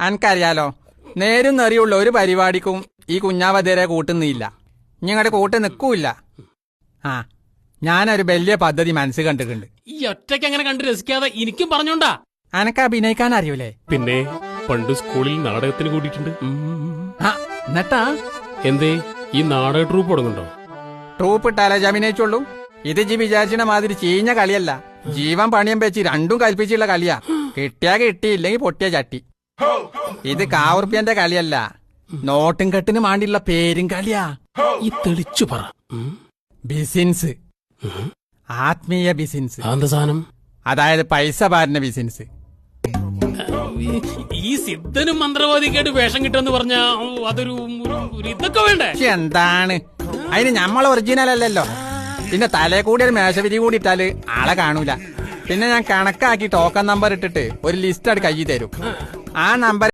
അനക്കറിയാലോ, നേരും നെറിയുള്ള ഒരു പരിപാടിക്കും ഈ കുഞ്ഞാവതേരെ കൂട്ടുന്നില്ല. ഇങ്ങടെ കൂട്ട് നിൽക്കൂല്ല. ആ, ഞാനൊരു വലിയ പദ്ധതി മനസ്സിൽ കണ്ടിട്ടുണ്ട്. ഈ ഒറ്റയ്ക്ക് അങ്ങനെ കണ്ട് രസിക്കാതെ എനിക്കും പറഞ്ഞോണ്ടാ. അനക്ക് അഭിനയിക്കാൻ അറിയൂലേ? പിന്നെ പണ്ട് സ്കൂളിൽ നാടകത്തിന് കൂടിയിട്ടുണ്ട്. എന്നിട്ടാ എന്തേ ഈ നാടക ട്രൂപ്പ് തുടങ്ങുന്നുണ്ടോ? ട്രൂപ്പ് ഇട്ടാലേ അഭിനയിച്ചുള്ളൂ. ഇത് ജി വിചാരിച്ചിന മാതിരി ചീഞ്ഞ കളിയല്ല. ജീവൻ പണിയം വെച്ച് രണ്ടും കൽപ്പിച്ചുള്ള കളിയാ. കിട്ടിയാ കിട്ടിയില്ലെങ്കിൽ പൊട്ടിയ ചട്ടി. ഇത് കാവുറുപ്പ്യന്റെ കളിയല്ല, നോട്ടും കെട്ടിന് മാണ്ടിയുള്ള പേരും കളിയാ. ഈ തെളിച്ചു പറ. ബിസിനസ്, ആത്മീയ ബിസിനസ്. എന്താ സാധനം? അതായത് പൈസ പാരുന്ന ബിസിനസ്. ഈ സിദ്ധനും മന്ത്രവാദിക്കായിട്ട് വേഷം കിട്ടുമെന്ന് പറഞ്ഞാ അതൊരു ഇതൊക്കെ വേണ്ടേ? എന്താണ് അതിന് നമ്മൾ ഒറിജിനൽ അല്ലല്ലോ. പിന്നെ തലേ കൂടി ഒരു മേശവിരി കൂടി ഇട്ടാല് ആളെ കാണൂല. പിന്നെ ഞാൻ കണക്കാക്കി ടോക്കൺ നമ്പർ ഇട്ടിട്ട് ഒരു ലിസ്റ്റ് കയ്യിൽ തരും. ആ നമ്പർ